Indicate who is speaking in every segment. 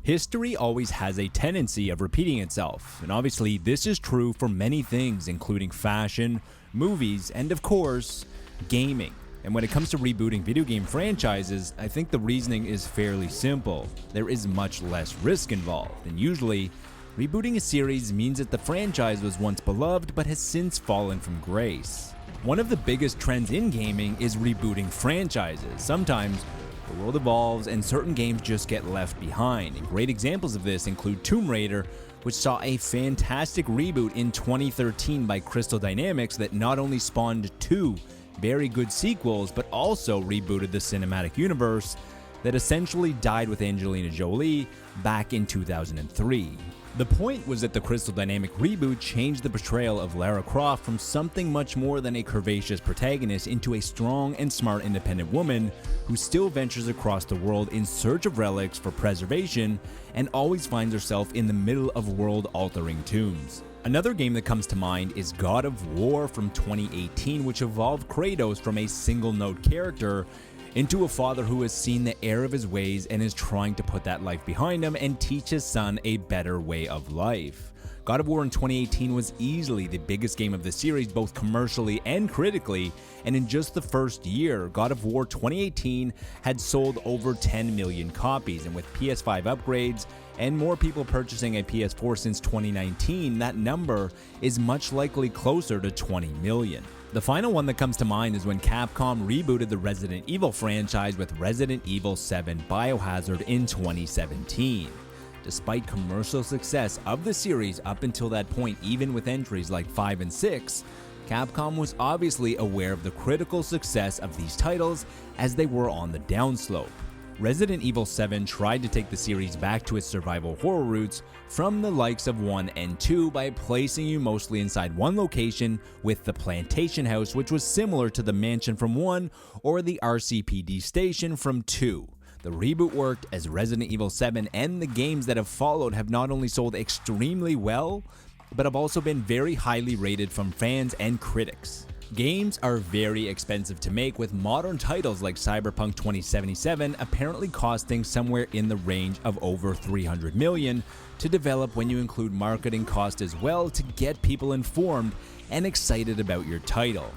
Speaker 1: History always has a tendency of repeating itself, and obviously this is true for many things, including fashion, movies, and of course, gaming. And when it comes to rebooting video game franchises, I think the reasoning is fairly simple. There is much less risk involved, and usually, rebooting a series means that the franchise was once beloved but has since fallen from grace. One of the biggest trends in gaming is rebooting franchises. Sometimes, the world evolves and certain games just get left behind. And great examples of this include Tomb Raider, which saw a fantastic reboot in 2013 by Crystal Dynamics that not only spawned two very good sequels, but also rebooted the cinematic universe that essentially died with Angelina Jolie back in 2003. The point was that the Crystal Dynamic reboot changed the portrayal of Lara Croft from something much more than a curvaceous protagonist into a strong and smart independent woman who still ventures across the world in search of relics for preservation and always finds herself in the middle of world-altering tombs. Another game that comes to mind is God of War from 2018, which evolved Kratos from a single-note character into a father who has seen the error of his ways and is trying to put that life behind him and teach his son a better way of life. God of War in 2018 was easily the biggest game of the series, both commercially and critically, and in just the first year, God of War 2018 had sold over 10 million copies, and with PS5 upgrades and more people purchasing a PS4 since 2019, that number is much likely closer to 20 million. The final one that comes to mind is when Capcom rebooted the Resident Evil franchise with Resident Evil 7 Biohazard in 2017. Despite commercial success of the series up until that point, even with entries like 5 and 6, Capcom was obviously aware of the critical success of these titles as they were on the downslope. Resident Evil 7 tried to take the series back to its survival horror roots from the likes of 1 and 2 by placing you mostly inside one location with the Plantation House, which was similar to the mansion from 1 or the RCPD station from 2. The reboot worked as Resident Evil 7 and the games that have followed have not only sold extremely well, but have also been very highly rated from fans and critics. Games are very expensive to make, with modern titles like Cyberpunk 2077 apparently costing somewhere in the range of over $300 million to develop when you include marketing cost as well to get people informed and excited about your title.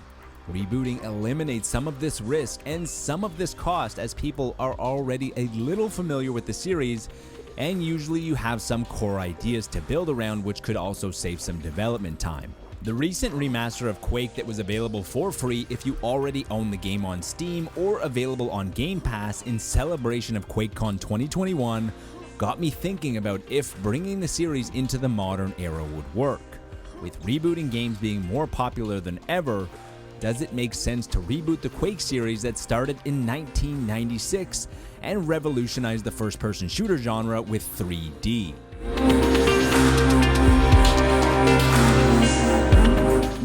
Speaker 1: Rebooting eliminates some of this risk and some of this cost as people are already a little familiar with the series, and usually you have some core ideas to build around, which could also save some development time. The recent remaster of Quake that was available for free if you already own the game on Steam or available on Game Pass in celebration of QuakeCon 2021 got me thinking about if bringing the series into the modern era would work. With rebooting games being more popular than ever, does it make sense to reboot the Quake series that started in 1996 and revolutionized the first-person shooter genre with 3D?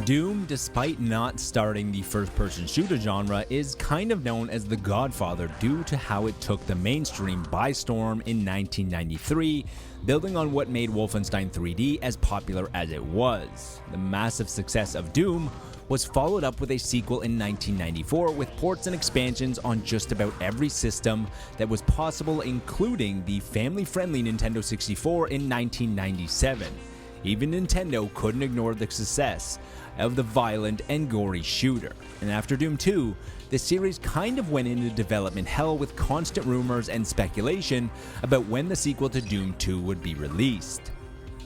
Speaker 1: Doom, despite not starting the first-person shooter genre, is kind of known as the Godfather due to how it took the mainstream by storm in 1993, building on what made Wolfenstein 3D as popular as it was. The massive success of Doom was followed up with a sequel in 1994 with ports and expansions on just about every system that was possible, including the family-friendly Nintendo 64 in 1997. Even Nintendo couldn't ignore the success of the violent and gory shooter. And after Doom 2, the series kind of went into development hell with constant rumors and speculation about when the sequel to Doom 2 would be released.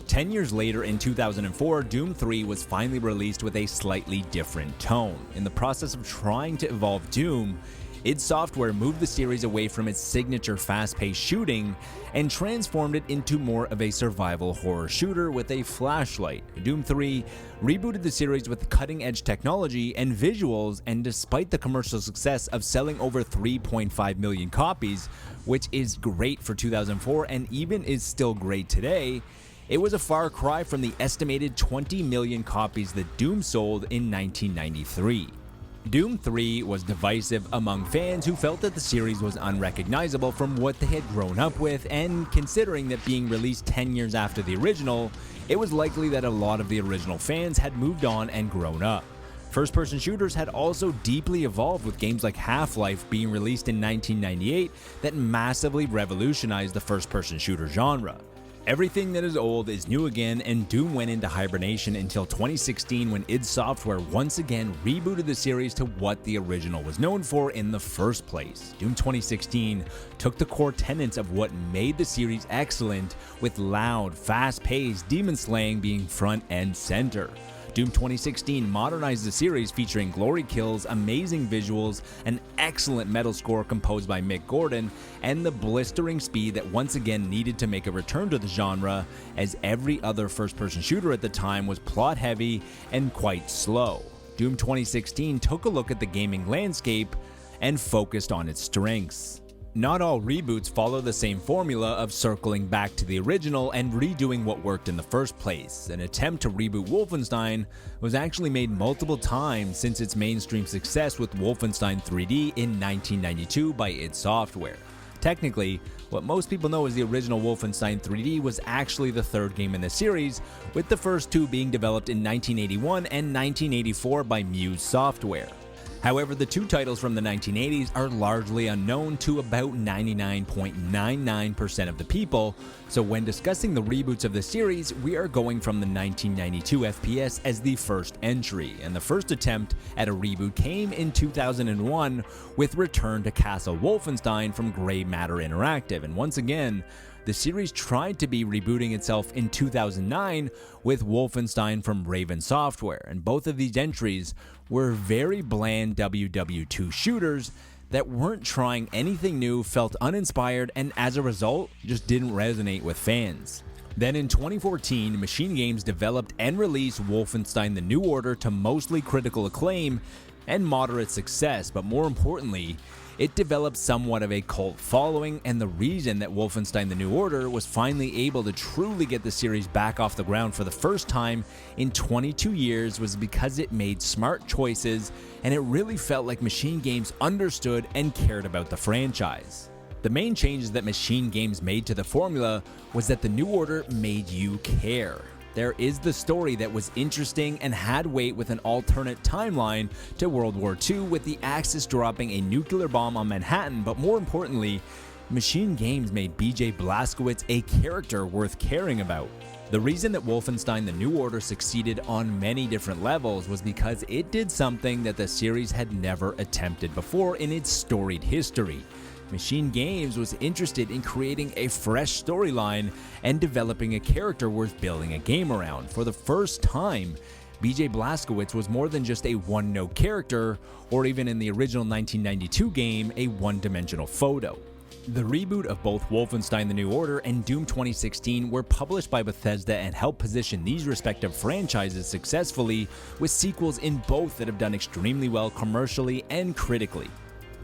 Speaker 1: 10 years later, in 2004, Doom 3 was finally released with a slightly different tone. In the process of trying to evolve Doom, id Software moved the series away from its signature fast-paced shooting and transformed it into more of a survival horror shooter with a flashlight. Doom 3 rebooted the series with cutting-edge technology and visuals, and despite the commercial success of selling over 3.5 million copies, which is great for 2004 and even is still great today, it was a far cry from the estimated 20 million copies that Doom sold in 1993. Doom 3 was divisive among fans who felt that the series was unrecognizable from what they had grown up with, and considering that being released 10 years after the original, it was likely that a lot of the original fans had moved on and grown up. First-person shooters had also deeply evolved, with games like Half-Life being released in 1998 that massively revolutionized the first-person shooter genre. Everything that is old is new again, and Doom went into hibernation until 2016 when id Software once again rebooted the series to what the original was known for in the first place. Doom 2016 took the core tenets of what made the series excellent, with loud, fast-paced demon slaying being front and center. Doom 2016 modernized the series, featuring glory kills, amazing visuals, an excellent metal score composed by Mick Gordon, and the blistering speed that once again needed to make a return to the genre, as every other first-person shooter at the time was plot-heavy and quite slow. Doom 2016 took a look at the gaming landscape and focused on its strengths. Not all reboots follow the same formula of circling back to the original and redoing what worked in the first place. An attempt to reboot Wolfenstein was actually made multiple times since its mainstream success with Wolfenstein 3D in 1992 by id Software. Technically, what most people know as the original Wolfenstein 3D was actually the third game in the series, with the first two being developed in 1981 and 1984 by Muse Software. However, the two titles from the 1980s are largely unknown to about 99.99% of the people, so when discussing the reboots of the series, we are going from the 1992 FPS as the first entry, and the first attempt at a reboot came in 2001 with Return to Castle Wolfenstein from Grey Matter Interactive, and once again, the series tried to be rebooting itself in 2009 with Wolfenstein from Raven Software, and both of these entries were very bland WW2 shooters that weren't trying anything new, felt uninspired, and as a result, just didn't resonate with fans. Then in 2014, Machine Games developed and released Wolfenstein: The New Order to mostly critical acclaim and moderate success, but more importantly, it developed somewhat of a cult following, and the reason that Wolfenstein: The New Order was finally able to truly get the series back off the ground for the first time in 22 years was because it made smart choices, and it really felt like Machine Games understood and cared about the franchise. The main changes that Machine Games made to the formula was that The New Order made you care. There is the story that was interesting and had weight with an alternate timeline to World War II, with the Axis dropping a nuclear bomb on Manhattan, but more importantly, Machine Games made BJ Blazkowicz a character worth caring about. The reason that Wolfenstein: The New Order succeeded on many different levels was because it did something that the series had never attempted before in its storied history. Machine Games was interested in creating a fresh storyline and developing a character worth building a game around. For the first time, BJ Blazkowicz was more than just a one-note character, or even in the original 1992 game, a one-dimensional photo. The reboot of both Wolfenstein: The New Order and Doom 2016 were published by Bethesda and helped position these respective franchises successfully, with sequels in both that have done extremely well commercially and critically.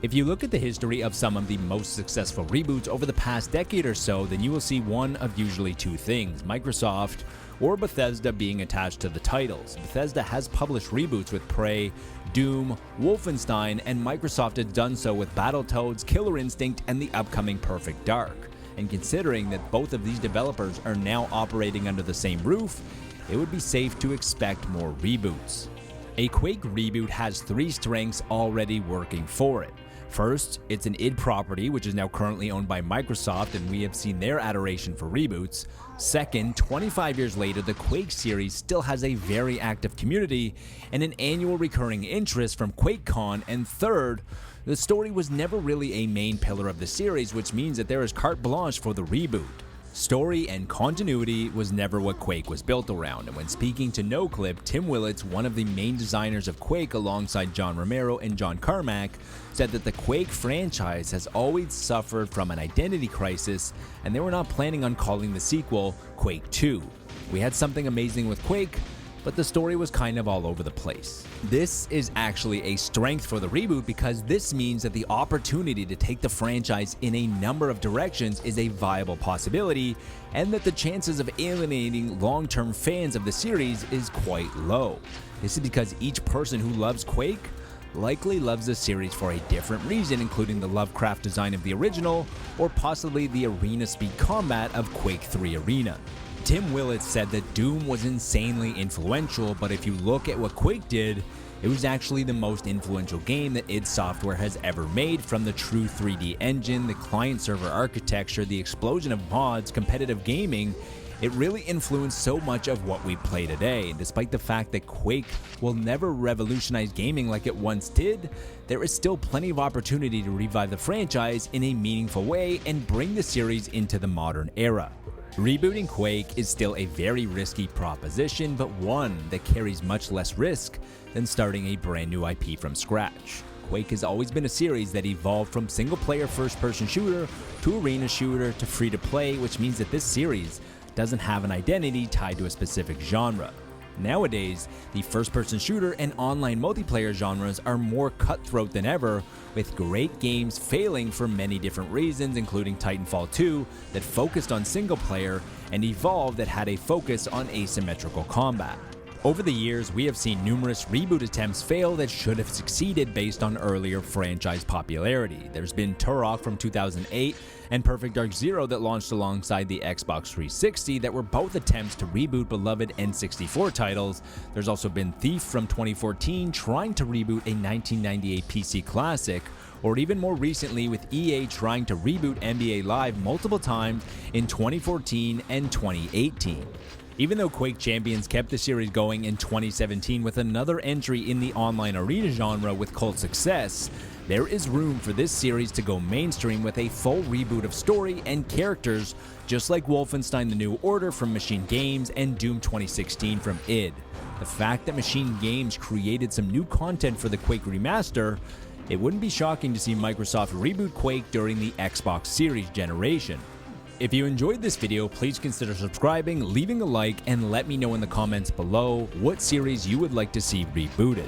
Speaker 1: If you look at the history of some of the most successful reboots over the past decade or so, then you will see one of usually two things: Microsoft or Bethesda being attached to the titles. Bethesda has published reboots with Prey, Doom, Wolfenstein, and Microsoft has done so with Battletoads, Killer Instinct, and the upcoming Perfect Dark. And considering that both of these developers are now operating under the same roof, it would be safe to expect more reboots. A Quake reboot has three strengths already working for it. First, it's an id property, which is now currently owned by Microsoft, and we have seen their adoration for reboots. Second, 25 years later, the Quake series still has a very active community and an annual recurring interest from QuakeCon. And third, the story was never really a main pillar of the series, which means that there is carte blanche for the reboot. Story and continuity was never what Quake was built around, and when speaking to NoClip, Tim Willits, one of the main designers of Quake alongside John Romero and John Carmack, said that the Quake franchise has always suffered from an identity crisis, and they were not planning on calling the sequel Quake 2. We had something amazing with Quake, but the story was kind of all over the place. This is actually a strength for the reboot because this means that the opportunity to take the franchise in a number of directions is a viable possibility, and that the chances of alienating long-term fans of the series is quite low. This is because each person who loves Quake likely loves the series for a different reason, including the Lovecraft design of the original, or possibly the arena speed combat of Quake 3 Arena. Tim Willits said that Doom was insanely influential, but if you look at what Quake did, It was actually the most influential game that id Software has ever made, from the true 3D engine, the client-server architecture, the explosion of mods, competitive gaming. It really influenced so much of what we play today, and despite the fact that Quake will never revolutionize gaming like it once did, there is still plenty of opportunity to revive the franchise in a meaningful way and bring the series into the modern era. Rebooting Quake is still a very risky proposition, but one that carries much less risk than starting a brand new IP from scratch. Quake has always been a series that evolved from single-player first-person shooter to arena shooter to free-to-play, which means that this series doesn't have an identity tied to a specific genre. Nowadays, the first-person shooter and online multiplayer genres are more cutthroat than ever, with great games failing for many different reasons, including Titanfall 2 that focused on single-player and Evolve that had a focus on asymmetrical combat. Over the years, we have seen numerous reboot attempts fail that should have succeeded based on earlier franchise popularity. There's been Turok from 2008 and Perfect Dark Zero that launched alongside the Xbox 360 that were both attempts to reboot beloved N64 titles. There's also been Thief from 2014 trying to reboot a 1998 PC classic, or even more recently with EA trying to reboot NBA Live multiple times in 2014 and 2018. Even though Quake Champions kept the series going in 2017 with another entry in the online arena genre with cult success, there is room for this series to go mainstream with a full reboot of story and characters, just like Wolfenstein: The New Order from Machine Games and Doom 2016 from id. The fact that Machine Games created some new content for the Quake remaster, it wouldn't be shocking to see Microsoft reboot Quake during the Xbox Series generation. If you enjoyed this video, please consider subscribing, leaving a like, and let me know in the comments below what series you would like to see rebooted.